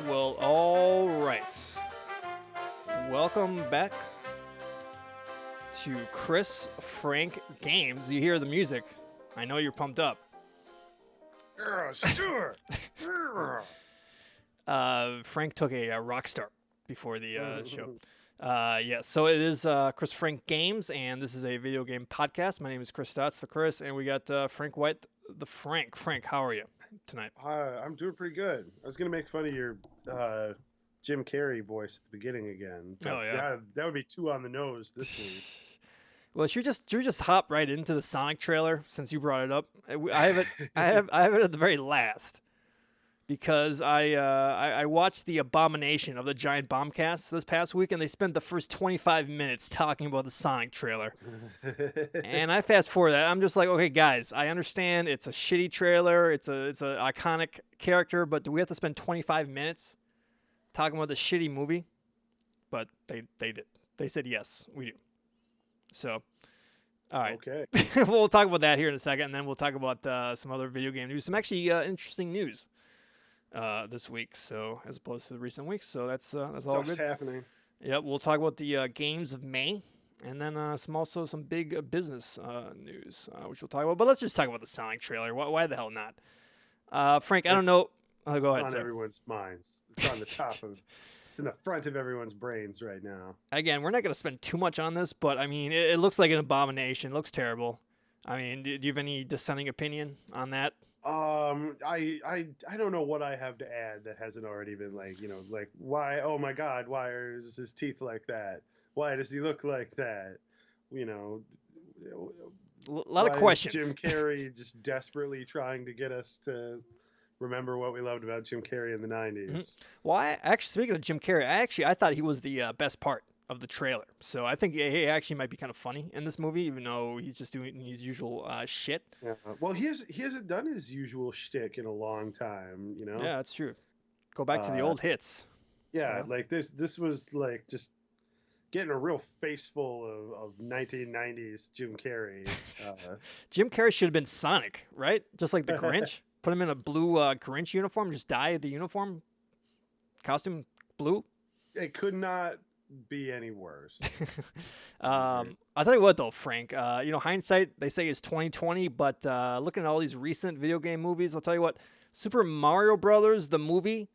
Well, all right. Welcome back to Chris Frank Games. You hear the music. I know you're pumped up. Yeah, sure. Yeah. Frank took a rock start before the show. Yeah, so it is Chris Frank Games, and this is a video game podcast. My name is Chris Stotts, the Chris, and we got Frank White, the Frank. Frank, how are you tonight? Hi, I'm doing pretty good. I was gonna make fun of your uh, Jim Carrey voice at the beginning again, but Oh, yeah. that would be too on the nose this week. Well, should we just hop right into the Sonic trailer since you brought it up? I have it. I have it at the very last because I watched the Abomination of the Giant Bombcast this past week, and they spent the first 25 minutes talking about the Sonic trailer. And I fast forward that. I'm just like, okay, guys, I understand it's a shitty trailer. It's a iconic character, but do we have to spend 25 minutes talking about the shitty movie? But they did. They said yes, we do. So, all right. Okay. We'll talk about that here in a second, and then we'll talk about some other video game news. Some actually interesting news this week. So, as opposed to the recent weeks, so that's all Stuff's good. happening. Yep. We'll talk about the games of May, and then some big business news, which we'll talk about. But let's just talk about the Sonic trailer. Why the hell not? Frank, I don't It's know. Go ahead, on sir. everyone's minds. It's on the top of. It's in the front of everyone's brains right now. Again, we're not going to spend too much on this, but I mean, it looks like an abomination. It looks terrible. I mean, do you have any dissenting opinion on that? I don't know what I have to add that hasn't already been like why? Oh my God, why are his teeth like that? Why does he look like that? You know, A lot of why is questions. Jim Carrey just desperately trying to get us to remember what we loved about Jim Carrey in the 90s? Well, actually, speaking of Jim Carrey, I thought he was the best part of the trailer. So I think he actually might be kind of funny in this movie, even though he's just doing his usual shit. Yeah. Well, he hasn't done his usual shtick in a long time, you know? Yeah, that's true. Go back to the Uh, old hits. yeah, Yeah. like this was like just getting a real face full of 1990s Jim Carrey. Jim Carrey should have been Sonic, right? Just like the Grinch. Put him in a blue Grinch uniform, just dye the uniform costume blue. It could not be any worse. I'll tell you what though, Frank. Hindsight they say is 2020, but looking at all these recent video game movies, I'll tell you what, Super Mario Brothers the movie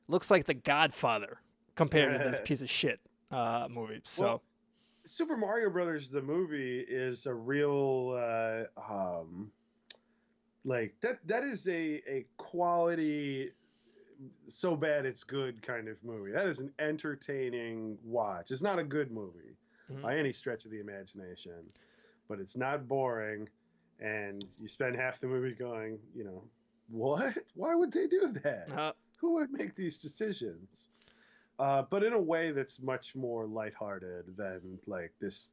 looks like The Godfather compared to this piece of shit movie. So Well, Super Mario Brothers the movie is a real like that is a quality so bad it's good kind of movie. That is an entertaining watch. It's not a good movie mhm. by any stretch of the imagination, but it's not boring and you spend half the movie going, what? Why would they do that? uh, Who would make these decisions? But in a way that's much more lighthearted than like this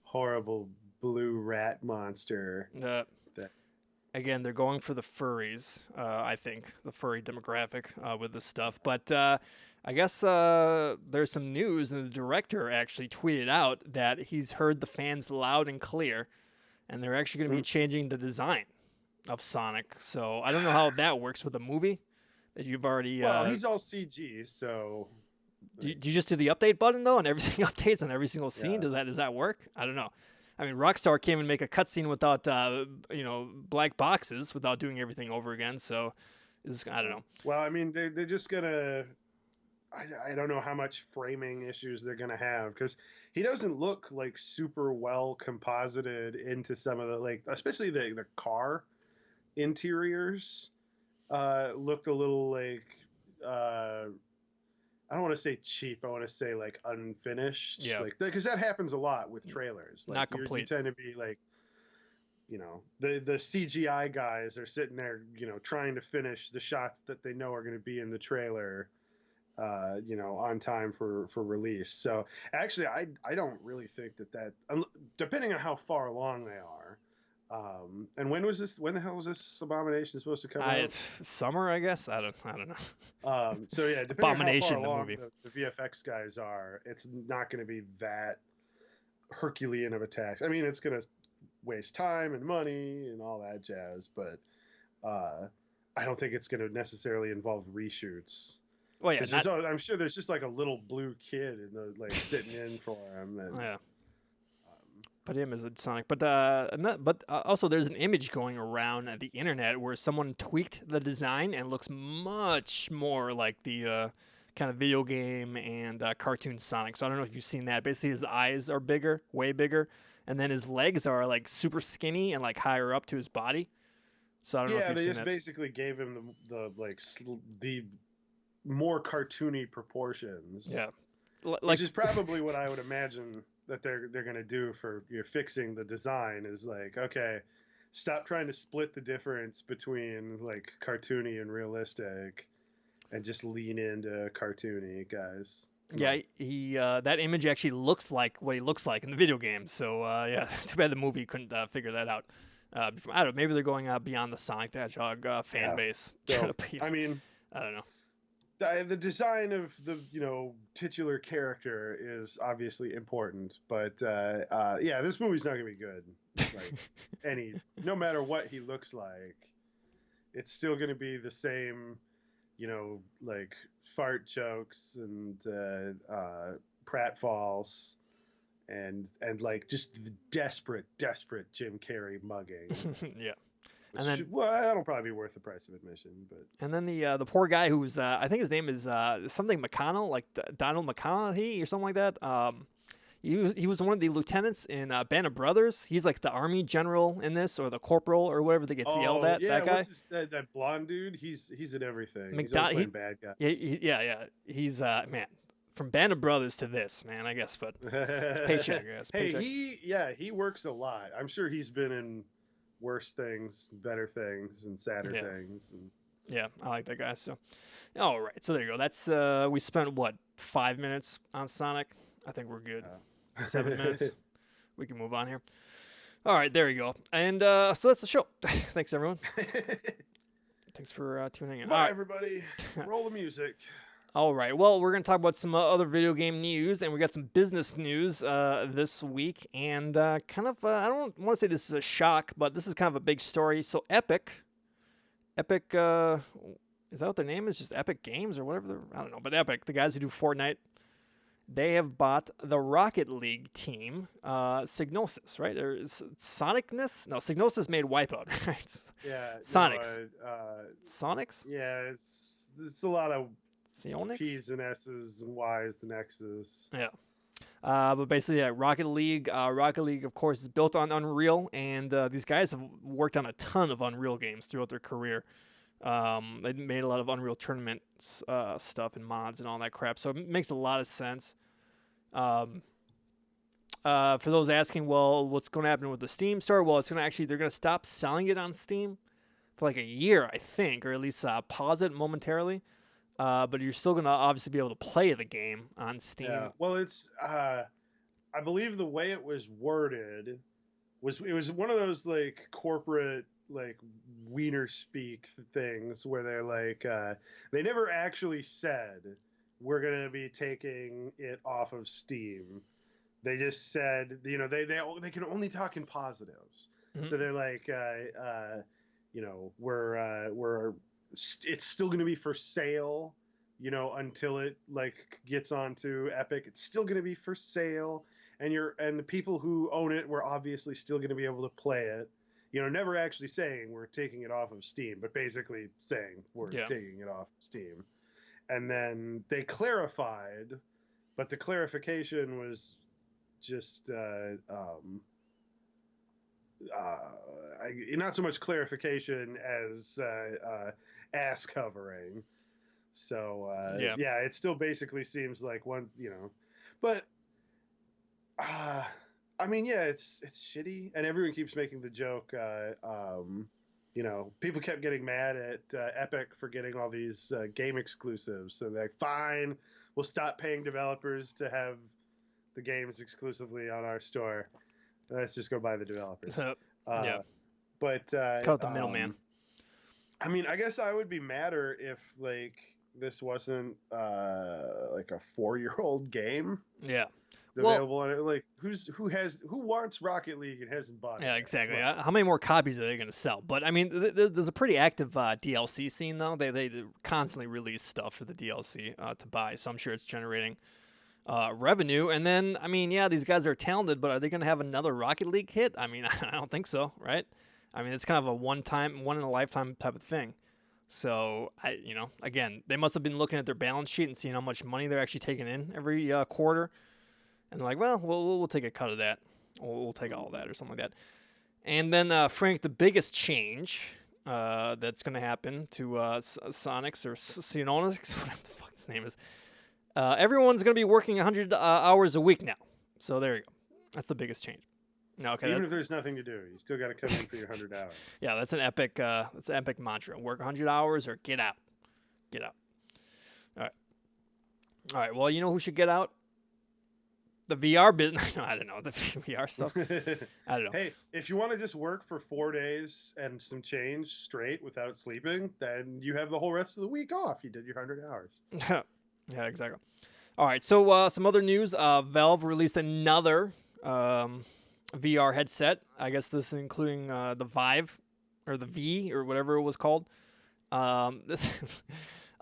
horrible blue rat monster. uh, That again, they're going for the furries. I think the furry demographic with this stuff. But I guess there's some news, and the director actually tweeted out that he's heard the fans loud and clear, and they're actually going to be changing the design of Sonic. So I don't know how that works with the movie that you've already. well, he's all CG, so Do you just do the update button though, and everything updates on every single scene? yeah. Does that work? I don't know. I mean, Rockstar can't even make a cutscene without black boxes without doing everything over again. So I don't know. Well, I mean, they're just gonna. I don't know how much framing issues they're gonna have because he doesn't look like super well composited into some of the like, especially the car interiors. Looked a little like I don't want to say cheap. I want to say like unfinished. Yeah. Like because that happens a lot with trailers. Like Not you complete. tend to be like, the CGI guys are sitting there, trying to finish the shots that they know are going to be in the trailer, on time for release. So actually, I don't really think that depending on how far along they are. And when was this? When the hell was this Abomination supposed to come out? It's summer, I guess. I don't know. So yeah, depending Abomination, on the how far movie. along the VFX guys are, it's not going to be that Herculean of a task. I mean, it's going to waste time and money and all that jazz, but I don't think it's going to necessarily involve reshoots. Well, yeah, Because not I'm sure there's just like a little blue kid in the like sitting in for him, and yeah. um, Put him as a Sonic, but also there's an image going around the internet where someone tweaked the design and looks much more like the kind of video game and cartoon Sonic. So I don't know if you've seen that. Basically, his eyes are bigger, way bigger, and then his legs are like super skinny and like higher up to his body. So I don't know if yeah, you've they seen just that. basically gave him the more cartoony proportions, Yeah, which like is probably what I would imagine that they're gonna do for fixing the design is like, okay, stop trying to split the difference between like cartoony and realistic, and just lean into cartoony, guys. Come yeah, on. he that image actually looks like what he looks like in the video game. So yeah, too bad the movie couldn't figure that out. I don't know. Maybe they're going beyond the Sonic the Hedgehog fan Yeah. base, trying So to be. I mean, I don't know. the design of the titular character is obviously important, but yeah, this movie's not gonna be good. Like no matter what he looks like, it's still gonna be the same, like fart jokes and pratfalls and like just the desperate Jim Carrey mugging, Yeah, and which then well, that'll probably be worth the price of admission, but. the poor guy who's I think his name is something McConnell, like Donald McConnell or something like that. He was one of the lieutenants in Band of Brothers. He's like the army general in this, or the corporal, or whatever that gets yelled Oh at. yeah, That guy, that blonde dude? He's in everything. He's always McDonald. playing bad guys. Yeah. He's man, from Band of Brothers to this, man. I guess, but paycheck, I guess. Hey, Paycheck. he works a lot. I'm sure he's been in worse things, better things, and sadder Yeah. things. And Yeah, I like that guy. So, all right. So there you go. That's we spent what 5 minutes on Sonic. I think we're good. 7 minutes. We can move on here. All right, there you go. And so that's the show. Thanks everyone. Thanks for tuning in. Bye, everybody. Roll the music. All right. Well, we're going to talk about some other video game news, and we got some business news this week. And kind of, I don't want to say this is a shock, but this is kind of a big story. So, Epic, is that what their name is? Just Epic Games or whatever? I don't know. But Epic, the guys who do Fortnite, they have bought the Rocket League team, Psygnosis, right? Or Sonicness? No, Psygnosis made Wipeout, right? Yeah. Sonics. No, Sonics? yeah, it's a lot of Psionics? P's and S's and Y's and X's. Yeah. But basically, yeah, Rocket League. Rocket League, of course, is built on Unreal, and these guys have worked on a ton of Unreal games throughout their career. They made a lot of Unreal Tournament stuff and mods and all that crap, so it makes a lot of sense. For those asking, well, what's going to happen with the Steam store? Well, they're going to stop selling it on Steam for like a year, I think, or at least pause it momentarily. But you're still going to obviously be able to play the game on Steam. Yeah. Well, it's I believe the way it was worded it was one of those like corporate like wiener speak things where they're like they never actually said we're going to be taking it off of Steam. They just said, they can only talk in positives. Mhm. So they're like it's still going to be for sale, until it like gets onto Epic. It's still going to be for sale, and the people who own it were obviously still going to be able to play it. Never actually saying we're taking it off of Steam, but basically saying we're taking it off Steam. And then they clarified, but the clarification was just not so much clarification as ass covering. So yeah, it still basically seems like one, but I mean, yeah, it's shitty, and everyone keeps making the joke. People kept getting mad at Epic for getting all these game exclusives. So they're like, fine, we'll stop paying developers to have the games exclusively on our store. Let's just go buy the developers. Yeah. But cut out the middleman. I mean, I guess I would be madder if like this wasn't like a 4-year-old game. Yeah. Well, available on it. Like who wants Rocket League and hasn't bought it yeah, yet? exactly. Come How many more copies are they going to sell? But I mean, there's a pretty active DLC scene though. They constantly release stuff for the DLC to buy, so I'm sure it's generating revenue. And then, I mean, yeah, these guys are talented, but are they going to have another Rocket League hit? I mean, I don't think so, right? I mean, it's kind of a one in a lifetime type of thing. So again, they must have been looking at their balance sheet and seeing how much money they're actually taking in every quarter, and they're like, well, we'll take a cut of that. We'll take all of that or something like that. And then, Frank, the biggest change that's going to happen to Sonics or Siononics, whatever the fuck his name is, everyone's going to be working 100 hours a week now. So there you go. That's the biggest change. No, okay. Even if there's nothing to do, you still got to come in for your 100 hours. Yeah, that's an epic mantra. Work 100 hours or get out. Get out. All right. All right. Well, you know who should get out? The VR business. I don't know, the VR stuff. I don't know. Hey, if you want to just work for 4 days and some change straight without sleeping, then you have the whole rest of the week off. You did your 100 hours. Yeah, exactly. All right. So some other news. Valve released another VR headset. I guess this is including the Vive or the V or whatever it was called. This.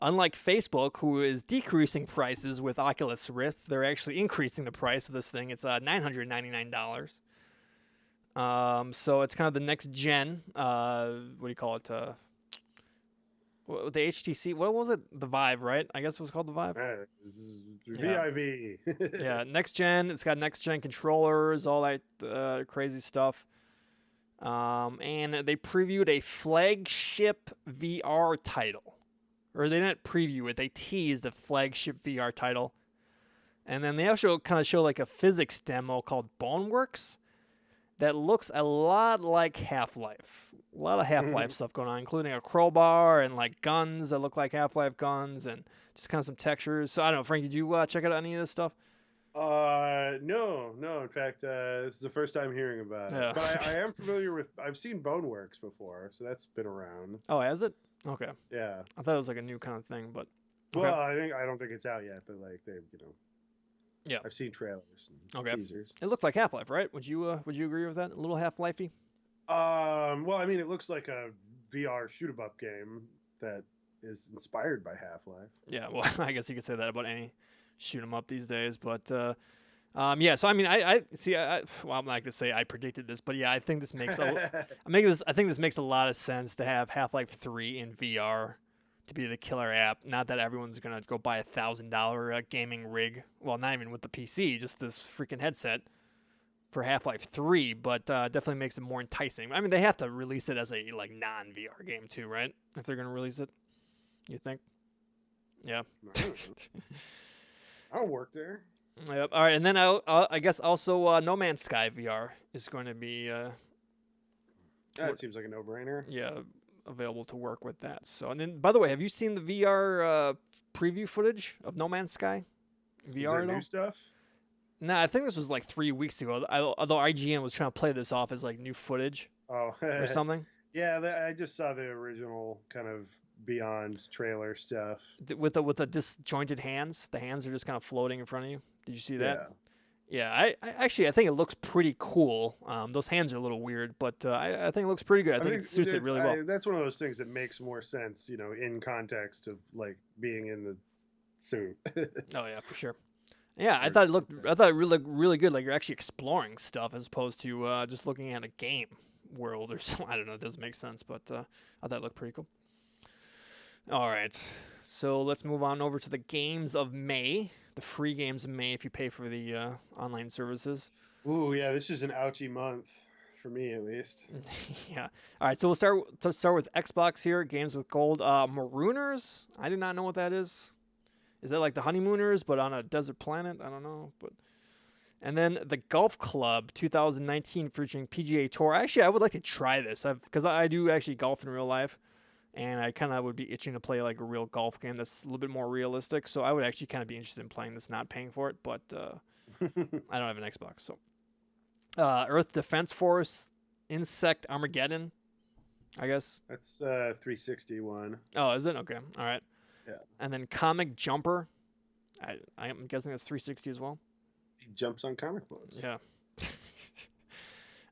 Unlike Facebook, who is decreasing prices with Oculus Rift, they're actually increasing the price of this thing. It's $999. So it's kind of the next gen. What do you call it? The HTC. What was it? The Vive, right? I guess it was called the Vive. VIV. Yeah, next gen. It's got next gen controllers, all that crazy stuff. And they previewed a flagship VR title. Or they didn't preview it, they teased a flagship VR title. And then they also kind of show like a physics demo called Boneworks that looks a lot like Half-Life. A lot of Half-Life stuff going on, including a crowbar and like guns that look like Half-Life guns and just kind of some textures. So I don't know, Frank, did you check out any of this stuff? No. In fact, this is the first time hearing about it. But I am familiar with. I've seen Boneworks before, so that's been around. Oh, has it? Okay. Yeah. I thought it was like a new kind of thing, but. Okay. Well, I don't think it's out yet, but like they, Yeah. I've seen trailers and teasers. It looks like Half-Life, right? Would you agree with that? A little Half-Life-y? Well, I mean, it looks like a VR shoot-'em-up game that is inspired by Half-Life. Yeah. Well, I guess you could say that about any shoot 'em up these days, but yeah. So I mean, I see. Well, I'm not gonna say I predicted this, but yeah, I think this makes I think this makes a lot of sense to have Half-Life 3 in VR to be the killer app. Not that everyone's gonna go buy $1,000 gaming rig. Well, not even with the PC, just this freaking headset for Half-Life 3, but definitely makes it more enticing. I mean, they have to release it as a like non-VR game too, right? If they're gonna release it, you think? Yeah. I don't work there. Yep. All right, and then I guess also No Man's Sky VR is going to be That seems like a no-brainer. Yeah, available to work with that. So, and then by the way, have you seen the VR preview footage of No Man's Sky? VR is there new stuff? Nah, I think this was like 3 weeks ago. Although IGN was trying to play this off as like new footage or something. Yeah, I just saw the original kind of Beyond trailer stuff with the disjointed hands. The hands are just kind of floating in front of you. Did you see that? Yeah. I actually think it looks pretty cool. Those hands are a little weird, but I think it looks pretty good. I think it suits it really well. That's one of those things that makes more sense, in context of like being in the suit. Oh yeah, for sure. Yeah, I thought it really looked really good. Like you're actually exploring stuff as opposed to just looking at a game world or something. I don't know. It doesn't make sense, but I thought it looked pretty cool. All right, so let's move on over to the games of May, the free games of May if you pay for the online services. Ooh, yeah, this is an ouchy month for me at least. Yeah. All right, so we'll start with Xbox here. Games with Gold. Marooners. I do not know what that is. Is that like the Honeymooners but on a desert planet? I don't know, but. And then the Golf Club 2019 featuring PGA Tour. Actually, I would like to try this because I do actually golf in real life. And I kind of would be itching to play like a real golf game that's a little bit more realistic. So I would actually kind of be interested in playing this, not paying for it. But I don't have an Xbox. So Earth Defense Force, Insect Armageddon, I guess. That's 361. Oh, is it? Okay. All right. Yeah. And then Comic Jumper. I'm guessing that's 360 as well. He jumps on comic books. Yeah.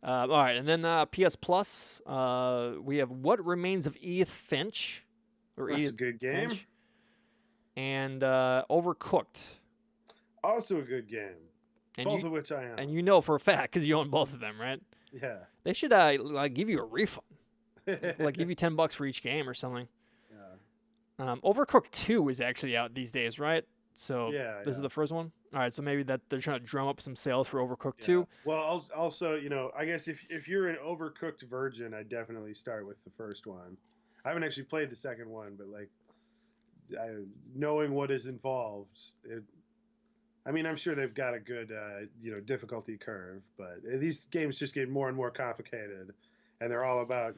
All right, and then PS Plus, we have What Remains of Edith Finch, or That's a Edith good game. Finch, and Overcooked. Also a good game. And Both you, of which I own. and you know for a fact because you own both of them, right? Yeah. They should like give you a refund, like give you $10 for each game or something. Yeah. Overcooked 2 is actually out these days, right? So Yeah. this is the first one. All right, so maybe that they're trying to drum up some sales for Overcooked Yeah. 2. Well, also, I guess if you're an Overcooked virgin, I'd definitely start with the first one. I haven't actually played the second one, but like, knowing what is involved, I'm sure they've got a good, difficulty curve, but these games just get more and more complicated, and they're all about,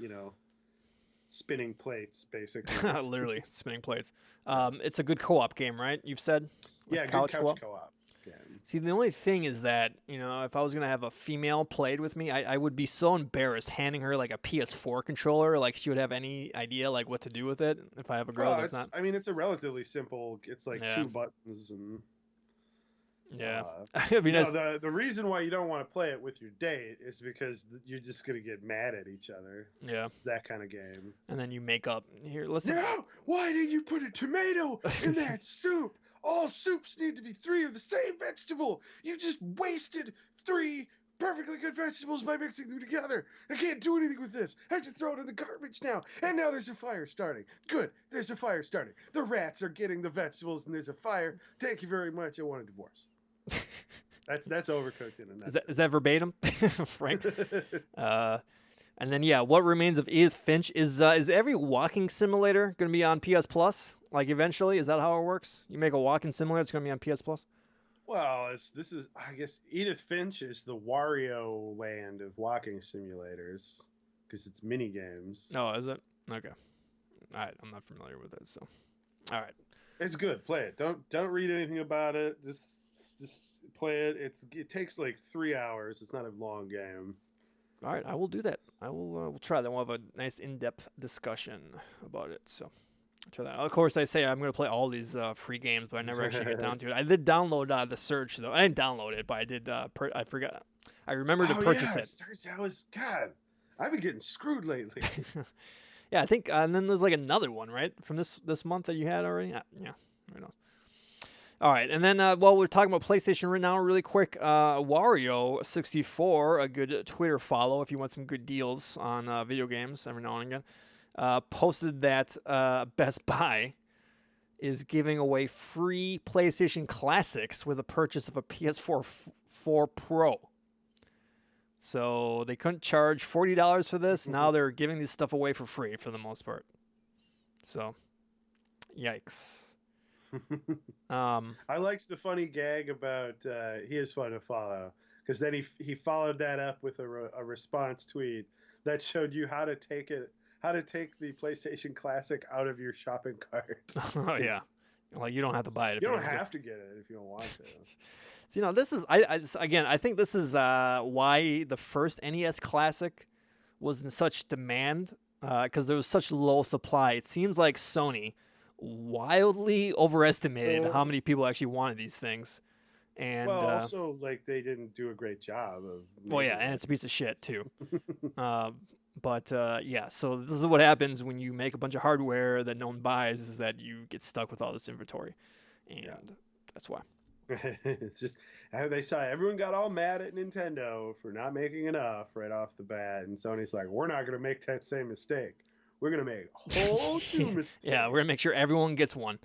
spinning plates, basically. Literally spinning plates. It's a good co-op game, right? You've said. Like Yeah, good couch co-op. Yeah. See, the only thing is that, if I was going to have a female played with me, I would be so embarrassed handing her like a PS4 controller. Like she would have any idea like what to do with it if I have a girl that's not. It's a relatively simple. It's like Yeah. 2 buttons and. Yeah. I mean, the reason why you don't want to play it with your date is because you're just gonna get mad at each other. Yeah. It's that kind of game. And then you make up. Here, listen. No, why did you put a tomato in that soup? All soups need to be 3 of the same vegetable. You just wasted 3 perfectly good vegetables by mixing them together. I can't do anything with this. I have to throw it in the garbage now. And now there's a fire starting. Good, there's a fire starting. The rats are getting the vegetables and there's a fire. Thank you very much. I want a divorce. That's Overcooked in a nutshell. Is that verbatim, Frank? And then What Remains of Edith Finch is every walking simulator going to be on PS Plus? Like eventually, is that how it works? You make a walking simulator, it's going to be on PS Plus. Well, this is I guess Edith Finch is the Wario land of walking simulators because it's mini games. Oh, is it? Okay. All right, I'm not familiar with it, so. All right. It's good. Play it. Don't read anything about it. Just play it. It takes like 3 hours. It's not a long game. All right, I will do that. I will we'll try that. We'll have a nice in-depth discussion about it. So, I'll try that. Of course, I say I'm going to play all these free games, but I never actually get down to it. I did download the Surge though. I didn't download it, but I did. I forgot. I remember to purchase it. Surge, God. I've been getting screwed lately. Yeah, I think, and then there's like another one, right, from this month that you had already. Yeah, who knows. All right, and then while we're talking about PlayStation right now, really quick, Wario64, a good Twitter follow if you want some good deals on video games every now and again, posted that Best Buy is giving away free PlayStation Classics with a purchase of a PS4 Pro. So they couldn't charge $40 for this. Now they're giving this stuff away for free for the most part. So, yikes. I liked the funny gag about he is fun to follow because then he followed that up with a response tweet that showed you how to take the PlayStation Classic out of your shopping cart. Oh yeah, like you don't have to buy it. You don't have to get it if you don't want to. So, this is I think this is why the first NES Classic was in such demand because there was such low supply. It seems like Sony wildly overestimated how many people actually wanted these things, and also like they didn't do a great job of. Well, yeah, and it's a piece of shit too. But so this is what happens when you make a bunch of hardware that no one buys: is that you get stuck with all this inventory, and that's why. It's just they saw everyone got all mad at Nintendo for not making enough right off the bat, and Sony's like, "We're not going to make that same mistake. We're going to make a whole new mistake." Yeah, we're going to make sure everyone gets one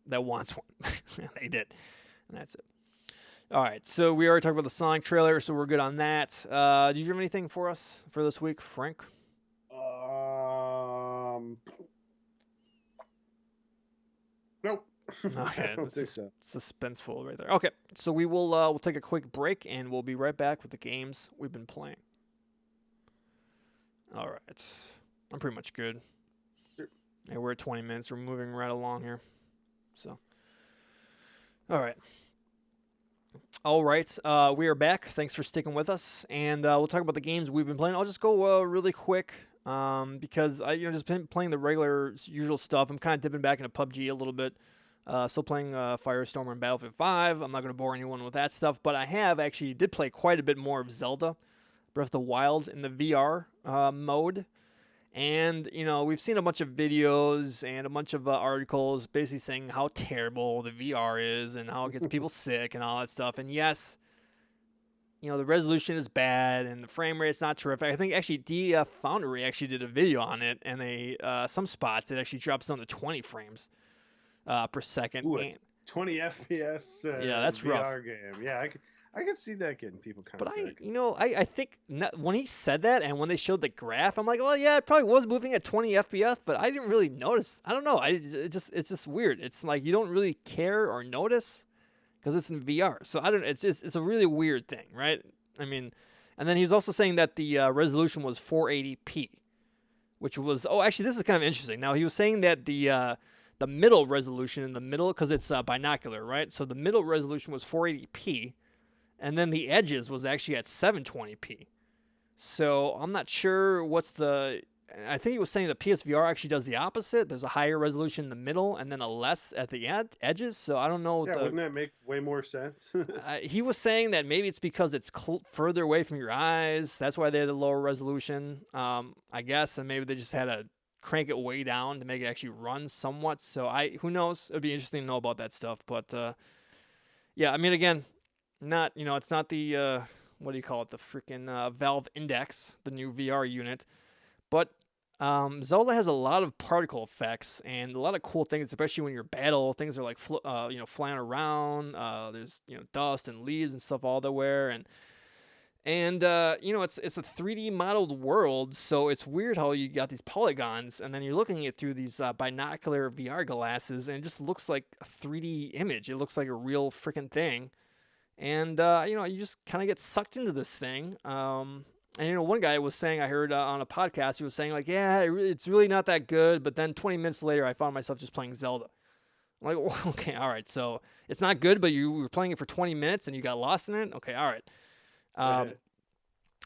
that wants one. They did, and that's it. All right, so we already talked about the Sonic trailer, so we're good on that. Do you have anything for us for this week, Frank? Nope. Okay, this is suspenseful right there. Okay, so we will we'll take a quick break and we'll be right back with the games we've been playing. All right, I'm pretty much good. Sure. Yeah, we're at 20 minutes. We're moving right along here. So, all right. We are back. Thanks for sticking with us, and we'll talk about the games we've been playing. I'll just go really quick because I just been playing the regular usual stuff. I'm kind of dipping back into PUBG a little bit. Still playing Firestorm and Battlefield 5. I'm not going to bore anyone with that stuff, but I have actually did play quite a bit more of Zelda Breath of the Wild in the VR mode. And, we've seen a bunch of videos and a bunch of articles basically saying how terrible the VR is and how it gets people sick and all that stuff. And yes, the resolution is bad and the frame rate's not terrific. I think actually DF Foundry actually did a video on it, and they some spots it actually drops down to 20 frames per second. Ooh, a And 20 FPS yeah, that's rough. VR game. Yeah, I could see that getting people kind But of sick. I think when he said that and when they showed the graph, I'm like, well, yeah, it probably was moving at 20 FPS, but I didn't really notice. I don't know. It's just weird. It's like you don't really care or notice because it's in VR. So I don't. It's a really weird thing, right? I mean, and then he was also saying that the resolution was 480p, which was actually this is kind of interesting. Now he was saying that the middle resolution in the middle because it's binocular, right? So the middle resolution was 480p, and then the edges was actually at 720p. So I'm not sure what's the. I think he was saying the PSVR actually does the opposite. There's a higher resolution in the middle and then a less at the edges. So I don't know. What Yeah, wouldn't that make way more sense? he was saying that maybe it's because it's further away from your eyes. That's why they had the lower resolution, I guess. And maybe they just had to crank it way down to make it actually run somewhat. So who knows? It'd be interesting to know about that stuff. But yeah, I mean, again, it's not the what do you call it? The freaking Valve Index, the new VR unit. But Zelda has a lot of particle effects and a lot of cool things, especially when you're battle. Things are like flying around. There's dust and leaves and stuff all the way, and it's a 3D modeled world, so it's weird how you got these polygons, and then you're looking at it through these binocular VR glasses, and it just looks like a 3D image. It looks like a real freaking thing, and you just kind of get sucked into this thing. And one guy was saying, I heard on a podcast, he was saying like, yeah, it's really not that good. But then 20 minutes later, I found myself just playing Zelda. I'm like, well, okay, all right. So it's not good, but you were playing it for 20 minutes and you got lost in it. Okay, all right.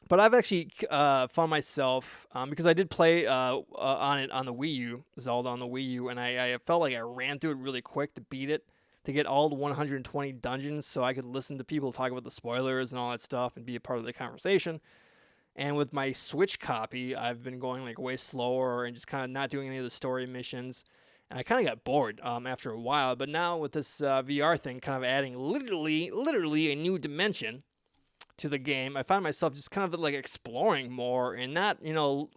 But I've actually found myself because I did play on it on the Wii U, Zelda on the Wii U, and I felt like I ran through it really quick to beat it, to get all the 120 dungeons, so I could listen to people talk about the spoilers and all that stuff and be a part of the conversation. And with my Switch copy, I've been going like way slower and just kind of not doing any of the story missions. And I kind of got bored after a while. But now with this VR thing, kind of adding literally a new dimension to the game, I find myself just kind of like exploring more and not,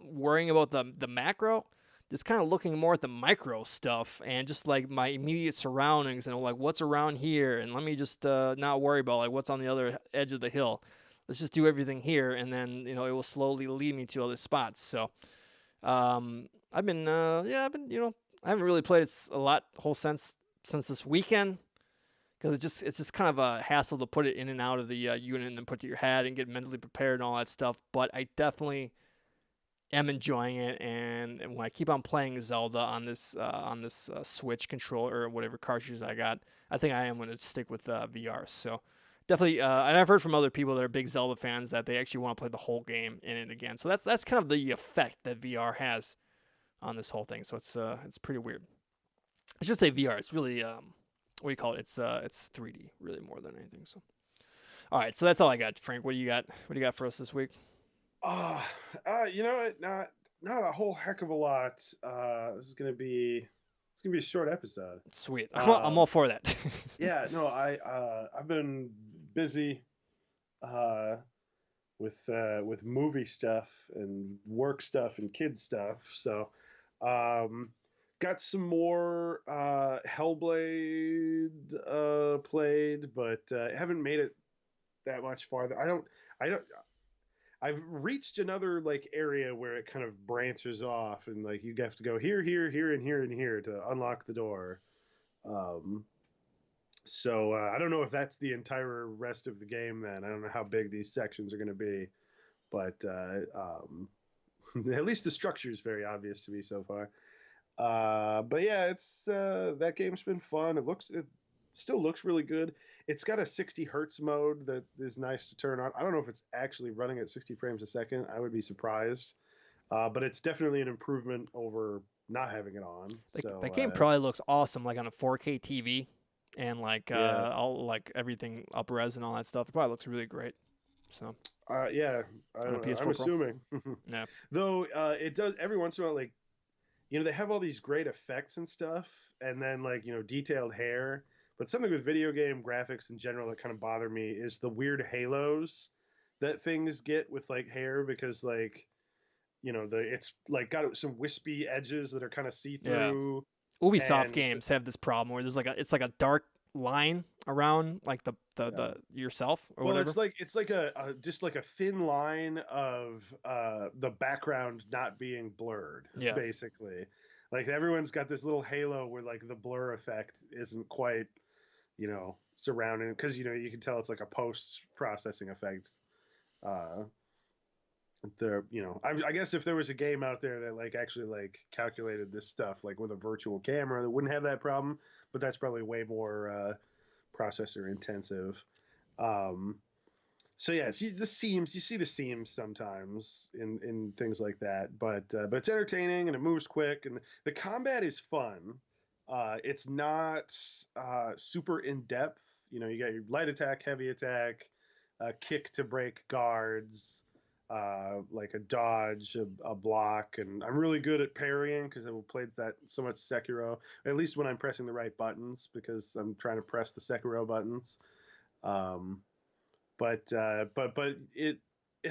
worrying about the macro. Just kind of looking more at the micro stuff and just like my immediate surroundings and like what's around here. And let me just not worry about like what's on the other edge of the hill. Let's just do everything here, and then it will slowly lead me to other spots. So, I've been, I haven't really played it a lot since this weekend because it's just kind of a hassle to put it in and out of the unit and then put it to your head and get mentally prepared and all that stuff. But I definitely am enjoying it, and when I keep on playing Zelda on this Switch controller or whatever cartridges I got, I think I am going to stick with VR. So. Definitely, and I've heard from other people that are big Zelda fans that they actually want to play the whole game in it again. So that's kind of the effect that VR has on this whole thing. So it's pretty weird. I should say VR. It's really what do you call it? It's 3D really more than anything. So all right, so that's all I got, Frank. What do you got? What do you got for us this week? Not a whole heck of a lot. This is gonna be a short episode. Sweet. I'm all for that. Yeah, no, I've been busy with movie stuff and work stuff and kids stuff. So got some more Hellblade played, but haven't made it that much farther. I've reached another like area where it kind of branches off and like you have to go here, here, here, and here and here to unlock the door. So I don't know if that's the entire rest of the game then. I don't know how big these sections are going to be, but at least the structure is very obvious to me so far. But yeah, it's that game's been fun. It still looks really good. It's got a 60 hertz mode that is nice to turn on. I don't know if it's actually running at 60 frames a second. I would be surprised. But it's definitely an improvement over not having it on. That So game probably looks awesome, like on a 4K TV, and yeah, all like everything up res and all that stuff. It probably looks really great. So yeah, on a I'm PS4 Pro. assuming. Yeah. Though it does every once in a while, like they have all these great effects and stuff, and then like detailed hair. But something with video game graphics in general that kind of bother me is the weird halos that things get with like hair because like it's like got some wispy edges that are kind of see Yeah. through Ubisoft and games have this problem where there's it's like a dark line around like yeah. the yourself or Well, whatever. it's like a just like a thin line of the background not being blurred, Yeah. basically. Like everyone's got this little halo where like the blur effect isn't quite, surrounding because you can tell it's like a post processing effect. Uh, I guess if there was a game out there that like actually like calculated this stuff like with a virtual camera, that wouldn't have that problem. But that's probably way more processor intensive. Um, so yeah, you see the seams sometimes in things like that, but it's entertaining and it moves quick and the combat is fun. It's not super in depth. You got your light attack, heavy attack, kick to break guards, like a dodge, a block, and I'm really good at parrying because I've played that so much Sekiro. At least when I'm pressing the right buttons, because I'm trying to press the Sekiro buttons. Um, but it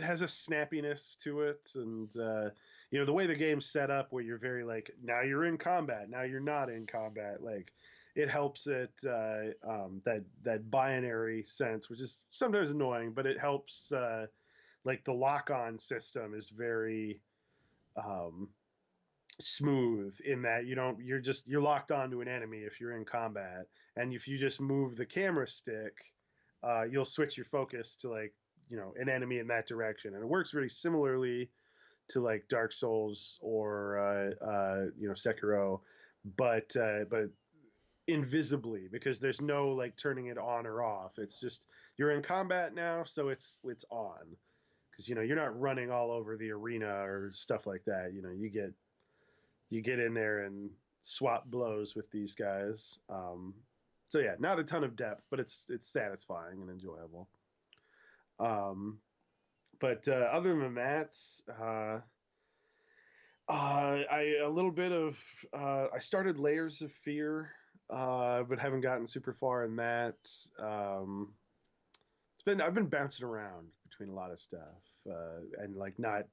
has a snappiness to it, and the way the game's set up, where you're very like now you're in combat, now you're not in combat, like it helps it that binary sense, which is sometimes annoying, but it helps. Like the lock-on system is very um, smooth in that you're locked onto an enemy if you're in combat, and if you just move the camera stick, you'll switch your focus to like an enemy in that direction, and it works very similarly to like Dark Souls or Sekiro, but invisibly because there's no like turning it on or off. It's just you're in combat now, so it's on because you're not running all over the arena or stuff like that. You get in there and swap blows with these guys. So yeah, not a ton of depth, but it's satisfying and enjoyable. Um, but other than that, I a little bit of I started Layers of Fear, but haven't gotten super far in that. I've been bouncing around between a lot of stuff and like not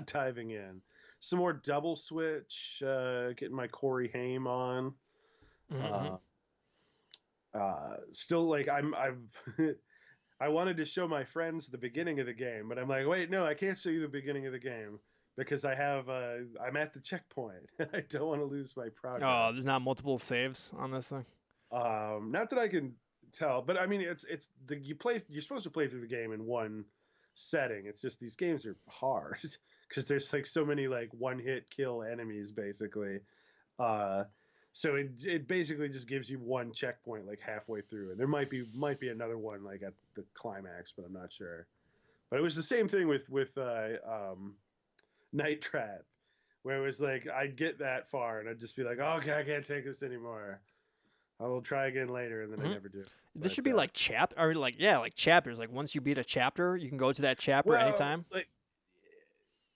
diving in. Some more Double Switch, getting my Corey Haim on. Mm-hmm. Uh, Still like I've I wanted to show my friends the beginning of the game, but I'm like, wait, no, I can't show you the beginning of the game because I'm at the checkpoint. I don't want to lose my Oh, there's progress. not multiple saves on this thing. Not that I can tell, but I mean, you're supposed to play through the game in one setting. It's just these games are hard because there's like so many like one hit kill enemies basically. Uh, so it basically just gives you one checkpoint like halfway through, and there might be another one like at the climax, but I'm not sure. But it was the same thing with Night Trap, where it was like I'd get that far and I'd just be like, oh, okay, I can't take this anymore. I will try again later, and then I Hmm. never do. This But should be like like chapters. Like once you beat a chapter, you can go to that chapter well, anytime. like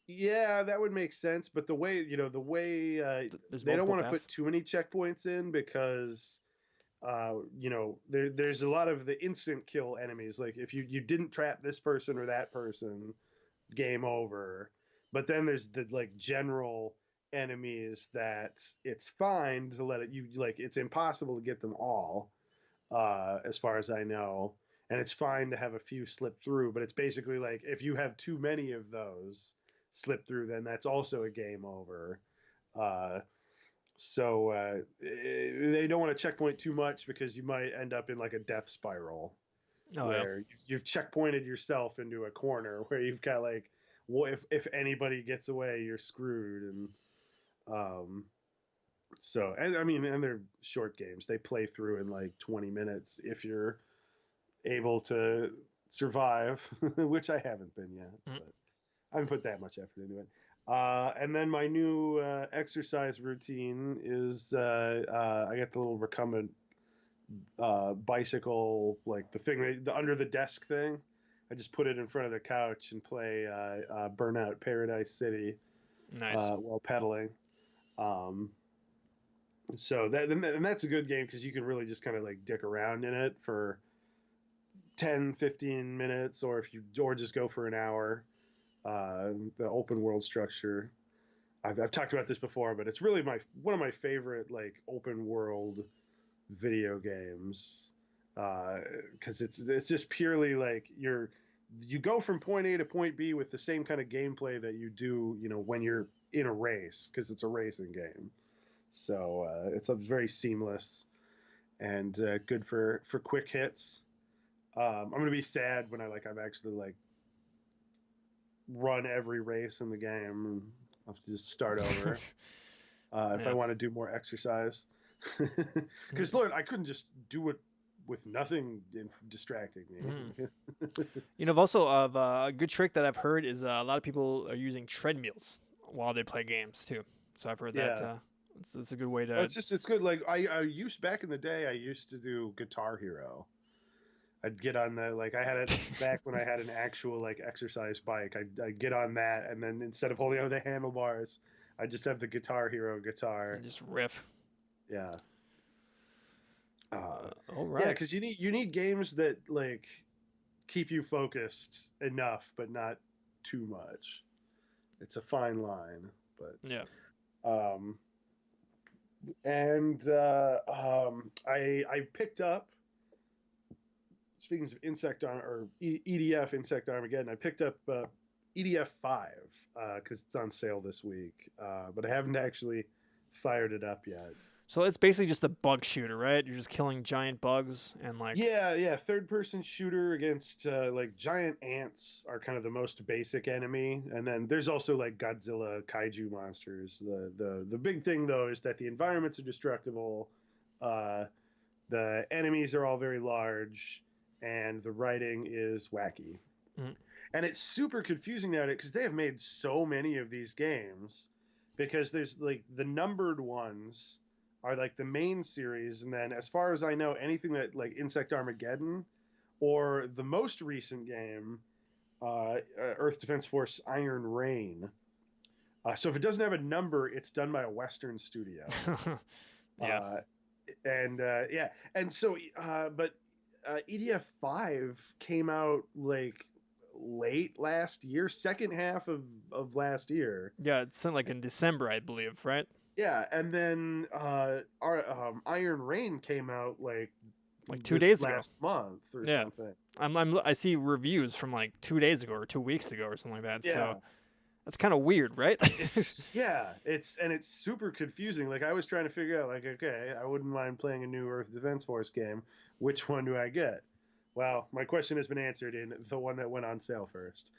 yeah, that would make sense. But the way There's they don't multiple want to paths. put too many checkpoints in because there's a lot of the instant kill enemies. Like if you didn't trap this person or that person, game over. But then there's the like general enemies that it's fine to let it you like it's impossible to get them all, as far as I know. And it's fine to have a few slip through, but it's basically like if you have too many of those slip through, then that's also a game over. Uh, so they don't want to checkpoint too much because you might end up in like a death spiral Oh yeah. where you've checkpointed yourself into a corner where you've got like, what if anybody gets away, you're screwed. And um, so and I mean, and they're short games. They play through in like 20 minutes if you're able to survive, which I haven't been yet. Mm. But I haven't put that much effort into it. And then my new exercise routine is I got the little recumbent bicycle, like the thing, the under the desk thing. I just put it in front of the couch and play Burnout Paradise City Nice. while pedaling. Um, so and that's a good game because you can really just kind of like dick around in it for 10-15 minutes, or just go for an hour. The open world structure. I've talked about this before, but it's really one of my favorite like open world video games because it's just purely like you go from point A to point B with the same kind of gameplay that you do, when you're in a race, because it's a racing game. So it's a very seamless and good for quick hits. I'm gonna be sad when I've actually like run every race in the game and I'll have to just start over if I want to do more exercise. Because Lord, I couldn't just do it with nothing distracting me. Also a good trick that I've heard is a lot of people are using treadmills while they play games too. So I've heard Yeah. that it's a good way to. It's good. Like I used back in the day, I used to do Guitar Hero. I'd get on I had it back when I had an actual like exercise bike. I'd get on that, and then instead of holding on the handlebars, I just have the Guitar Hero guitar. And just riff. Yeah. All right. Yeah, because you need games that like keep you focused enough, but not too much. It's a fine line, but yeah. I picked up. Speaking of EDF Insect Armageddon, I picked up EDF 5 because it's on sale this week, but I haven't actually fired it up yet. So it's basically just a bug shooter, right? You're just killing giant bugs and like. Yeah. Third-person shooter against like giant ants are kind of the most basic enemy, and then there's also like Godzilla kaiju monsters. The big thing though is that the environments are destructible, the enemies are all very large, and the writing is wacky. Mm. And it's super confusing nowadays because they have made so many of these games, because there's like the numbered ones are like the main series, and then as far as I know, anything that like Insect Armageddon or the most recent game, Earth Defense Force Iron Rain. So if it doesn't have a number, it's done by a Western studio. Yeah. But EDF 5 came out like late last year, second half of last year. Yeah, it's like in December, I believe, right? Yeah, and then our Iron Rain came out like 2 days last month or something. I see reviews from like 2 days ago or 2 weeks ago or something like that. Yeah. So that's kind of weird, right? It's super confusing. Like I was trying to figure out, like, okay, I wouldn't mind playing a new Earth Defense Force game. Which one do I get? Well, my question has been answered in the one that went on sale first.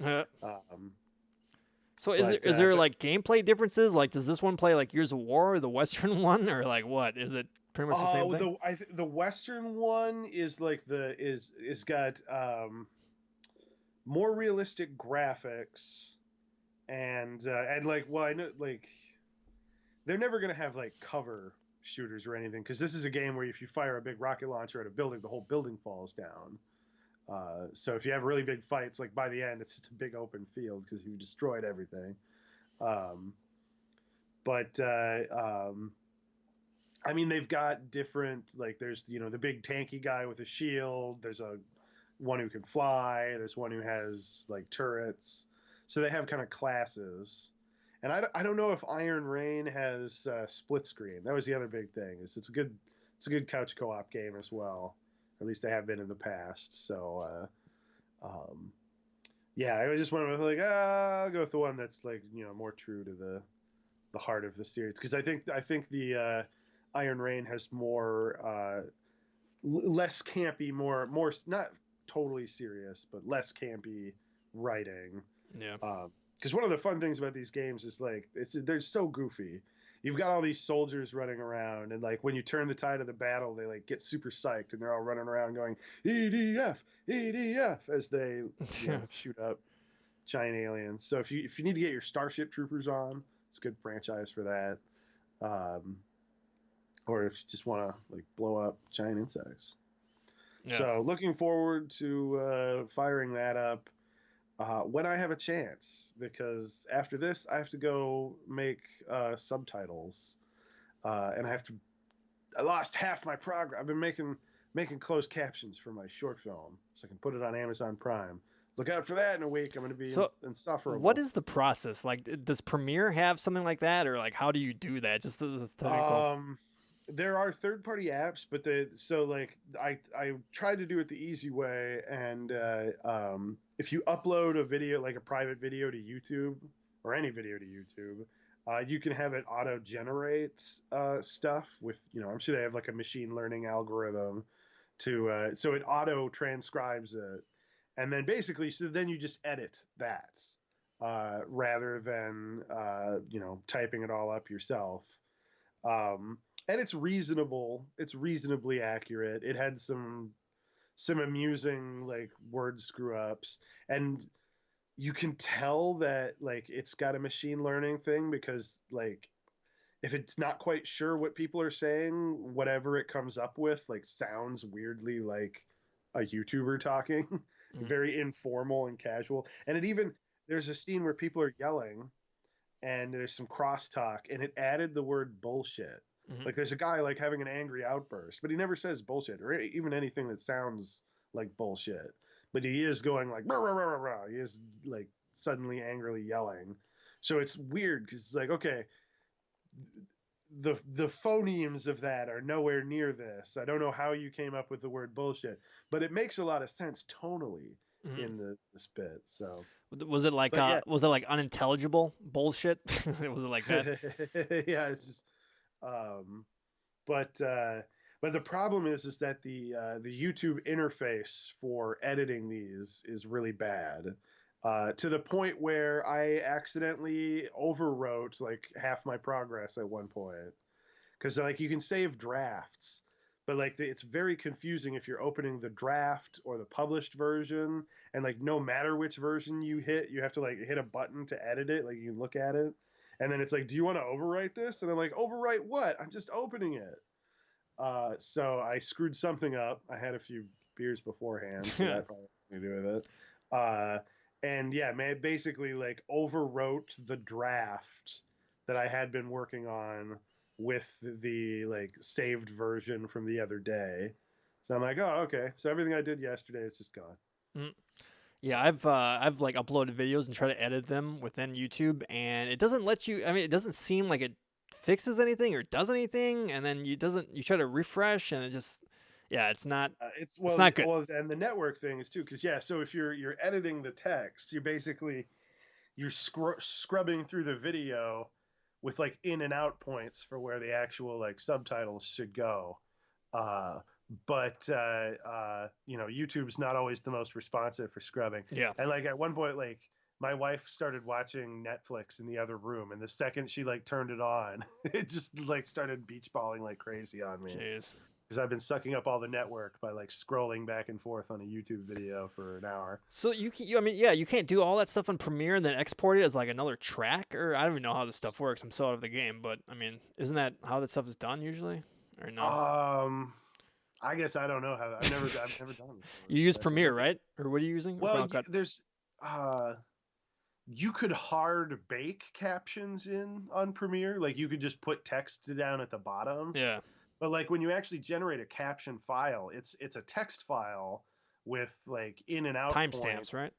So is there like gameplay differences? Like, does this one play like Gears of War, the Western one, or like what? Is it pretty much the same thing? The Western one is like is got more realistic graphics, and like, well, I know like they're never gonna have like cover shooters or anything, because this is a game where if you fire a big rocket launcher at a building, the whole building falls down. So if you have really big fights, like by the end, it's just a big open field because you destroyed everything. I mean, they've got different, like there's, the big tanky guy with a shield. There's one who can fly. There's one who has like turrets. So they have kind of classes. And I don't know if Iron Rain has split screen. That was the other big thing. It's a good couch co-op game as well. At least they have been in the past. So, I just went with like, I'll go with the one that's like, more true to the heart of the series. Because I think the Iron Rain has more, less campy, more not totally serious, but less campy writing. Yeah. Because one of the fun things about these games is like they're so goofy. You've got all these soldiers running around, and like when you turn the tide of the battle, they like get super psyched, and they're all running around going EDF, EDF as they shoot up. giant aliens. So if you need to get your Starship Troopers on, it's a good franchise for that. Um, or if you just want to like blow up giant insects. Yeah. So looking forward to firing that up when I have a chance, because after this I have to go make subtitles, and I lost half my progress. I've been making closed captions for my short film, so I can put it on Amazon Prime. Look out for that in a week. I'm going to be So what insufferable. is the process? Like, does Premiere have something like that, or like how do you do that? Just as technical. There are third-party apps, but like I tried to do it the easy way, and if you upload a video, like a private video to YouTube or any video to YouTube, you can have it auto-generate stuff with, I'm sure they have like a machine learning algorithm to so it auto-transcribes it, and then basically, so then you just edit that rather than typing it all up yourself. Um, and it's reasonable. It's reasonably accurate. It had some amusing like word screw ups, and you can tell that like it's got a machine learning thing, because like if it's not quite sure what people are saying, whatever it comes up with like sounds weirdly like a YouTuber talking, Mhm. very informal and casual. And it even there's a scene where people are yelling and there's some crosstalk, and it added the word bullshit. Mhm. Like there's a guy like having an angry outburst, but he never says bullshit or even anything that sounds like bullshit. But he is going like rah, rah, rah, rah, rah. He is like suddenly angrily yelling. So it's weird because it's like, okay, the phonemes of that are nowhere near this. I don't know how you came up with the word bullshit, but it makes a lot of sense tonally Mhm. in this bit. So, but yeah, Was it like unintelligible bullshit? Was it like that? yeah, it's just um, but the problem is that the YouTube interface for editing these is really bad, to the point where I accidentally overwrote like half my progress at one point, because like you can save drafts, but like it's very confusing if you're opening the draft or the published version, and like no matter which version you hit, you have to like hit a button to edit it. Like you can look at it, and then it's like, do you want to overwrite this? And I'm like, overwrite what? I'm just opening it. So I screwed something up. I had a few beers beforehand, so that probably has something to do with it. Uh, and yeah, man, basically like overwrote the draft that I had been working on with the like saved version from the other day. So I'm like, oh, okay. So everything I did yesterday is just gone. Mhm. Yeah, So I've like uploaded videos and try to edit them within YouTube, and it doesn't let you. I mean, it doesn't seem like it fixes anything or does anything, and then you try to refresh, and it just, yeah, it's it's not good. well, and the network thing is too, because yeah. So if you're editing the text, you're scrubbing through the video with like in and out points for where the actual like subtitles should go. Uh, but YouTube's not always the most responsive for scrubbing. Yeah. And like at one point, like my wife started watching Netflix in the other room, and the second she like turned it on, it just like started beach balling like crazy on me, Jeez. because I've been sucking up all the network by like scrolling back and forth on a YouTube video for an hour. So I mean, yeah, you can't do all that stuff on Premiere and then export it as like another track, or I don't even know how this stuff works. I'm so out of the game, but I mean, isn't that how that stuff is done usually, or no? Um, I guess I don't know how. I've never done it before. You use So actually, Premiere, right? Or what are you using? Or Final Cut? there's uh, you could hard bake captions in on Premiere. Like you could just put text down at the bottom. Yeah. But like when you actually generate a caption file, it's a text file with like in and out Timestamps, points. right?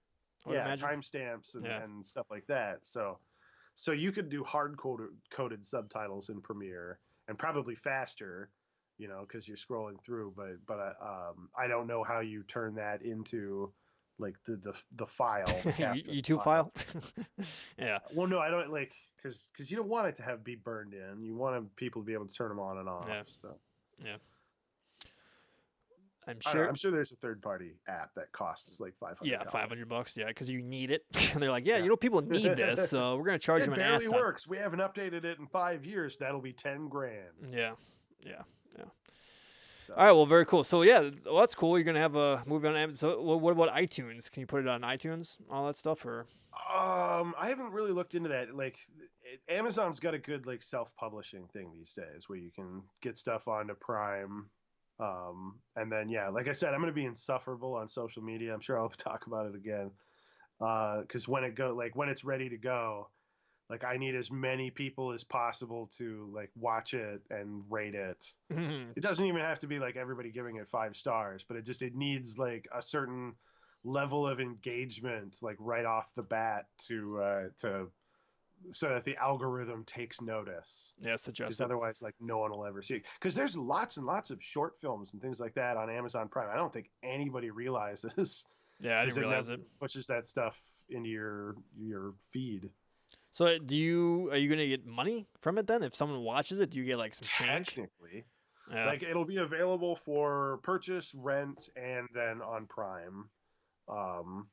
I would Yeah, imagine. timestamps Yeah. and stuff like that. So you could do hard coded subtitles in Premiere, and probably faster, because you're scrolling through. But I don't know how you turn that into like the file, the caption YouTube file. file. Yeah. Well, no, I don't like, because you don't want it to be burned in. You want people to be able to turn them on and off. Yeah. So Yeah. I'm I don't know, sure. I'm sure there's a third party app that costs like $500. Yeah, $500. Yeah, because you need it. And they're like, yeah, Yeah. people need this, so we're gonna charge It them an barely ass ton. works. We haven't updated it in 5 years. That'll be $10,000. Yeah. Yeah. Yeah. So. All right, well, very cool. So yeah, well, that's cool. You're gonna have a movie on Amazon. So what about iTunes? Can you put it on iTunes, all that stuff, or? I haven't really looked into that. Like, Amazon's got a good like self-publishing thing these days, where you can get stuff onto Prime. And then yeah, like I said, I'm gonna be insufferable on social media. I'm sure I'll talk about it again. Because when it's ready to go, like I need as many people as possible to like watch it and rate it. It doesn't even have to be like everybody giving it 5 stars, but it needs like a certain level of engagement like right off the bat to so that the algorithm takes notice. Yeah, Because suggested. otherwise, like no one will ever see it. Because there's lots and lots of short films and things like that on Amazon Prime. I don't think anybody realizes Yeah, I because didn't it realize never it. pushes that stuff into your feed. So are you gonna get money from it then? If someone watches it, do you get like some change? Technically, Yeah. like it'll be available for purchase, rent, and then on Prime. Um,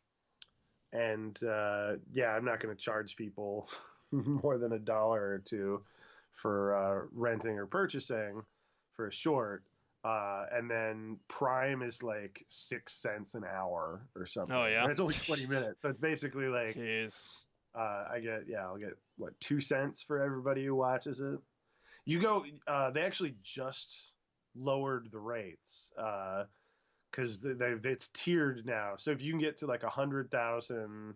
and yeah, I'm not going to charge people more than $1 or $2 for renting or purchasing for a short. And then Prime is like 6 cents an hour or something, Oh yeah. and it's only 20 minutes. So it's basically like Jeez. I'll get what 2 cents for everybody who watches it. You go, they actually just lowered the rates because it's tiered now. So if you can get to like 100,000,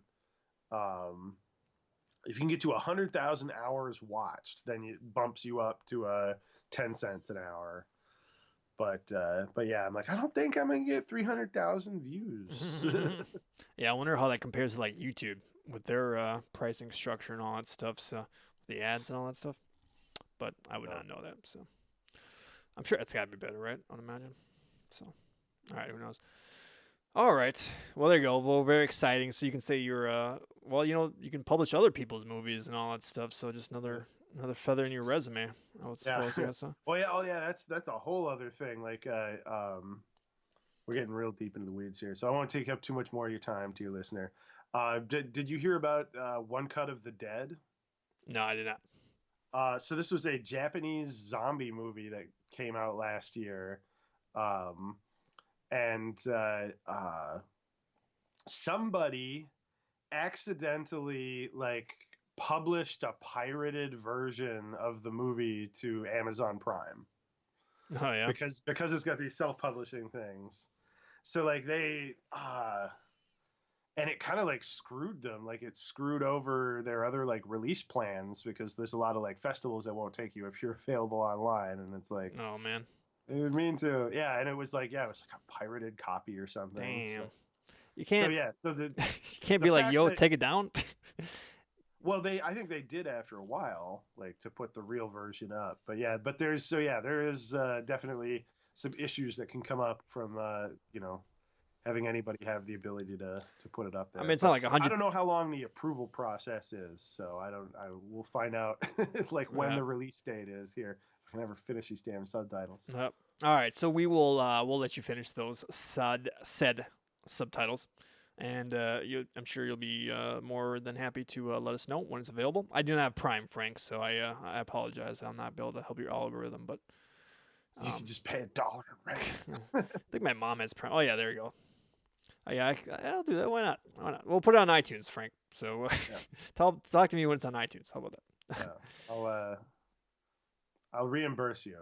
um, if you can get to 100,000 hours watched, then it bumps you up to 10 cents an hour. But yeah, I'm like, I don't think I'm gonna get 300,000 views. Yeah, I wonder how that compares to like YouTube with their pricing structure and all that stuff. So the ads and all that stuff. But I would No. not know that. So I'm sure it's got to be better, right? I'd imagine. So all right, who knows? All right. Well, there you go. Well, very exciting. So you can say you're well, you can publish other people's movies and all that stuff. So just another feather in your resume, I would Yeah. suppose. I guess so. Well, yeah. Oh, yeah. That's a whole other thing. Like, we're getting real deep into the weeds here, so I won't take up too much more of your time, to your listener. Did you hear about One Cut of the Dead? No, I did not. So this was a Japanese zombie movie that came out last year, um, and somebody accidentally like published a pirated version of the movie to Amazon Prime Oh yeah. because it's got these self-publishing things. So like they and it kind of like screwed them, like it screwed over their other like release plans because there's a lot of like festivals that won't take you if you're available online, and it's like Oh man. they would mean to, yeah, and it was like, yeah, it was like a pirated copy or something. Damn. You So can't. yeah, so You can't the be like, fact yo, that, take it down. well, I think they did after a while, like to put the real version up. But yeah, there is definitely some issues that can come up from having anybody have the ability to put it up I mean, there. it's not But like a I hundred. don't know how long the approval process is, so I will find out like when Yeah. the release date is here. If I can ever finish these damn subtitles. Yep. All right, so we'll let you finish those said subtitles, and I'm sure you'll be more than happy to let us know when it's available. I do not have Prime, Frank, so I apologize. I'll not be able to help your algorithm, but You can um, just pay $1, right? I think my mom has Prime. Oh yeah, there you go. Oh, yeah, I'll do that. Why not? Why not? We'll put it on iTunes, Frank. So Yeah. talk to me when it's on iTunes. How about that? Yeah. I'll reimburse you.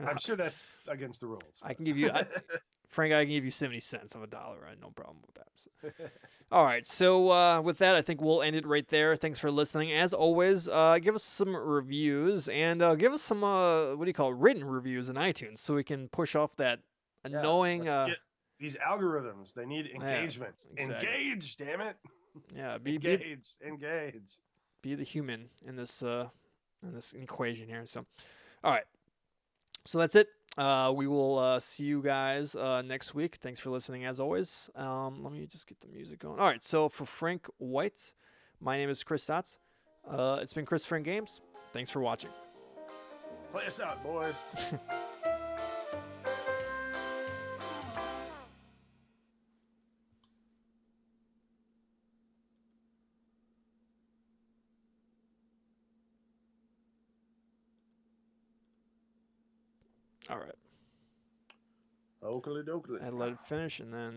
I'm sure that's against the rules. I can give you, Frank. I can give you 70 cents of $1. Right? No problem with that. So. All right. So with that, I think we'll end it right there. Thanks for listening. As always, give us some reviews and give us some what do you call it? Written reviews in iTunes, so we can push off that annoying. Let's get these algorithms. They need Yeah, engagement. exactly. Engage, damn it. Yeah, Engage. be the human in this equation here. So, all right. So that's it. We will see you guys next week. Thanks for listening, as always. Let me just get the music going. All right. So for Frank White, my name is Chris Stotts. It's been Chris Frank Games. Thanks for watching. Play us out, boys. All right. Oakley dokley. I let it finish, and then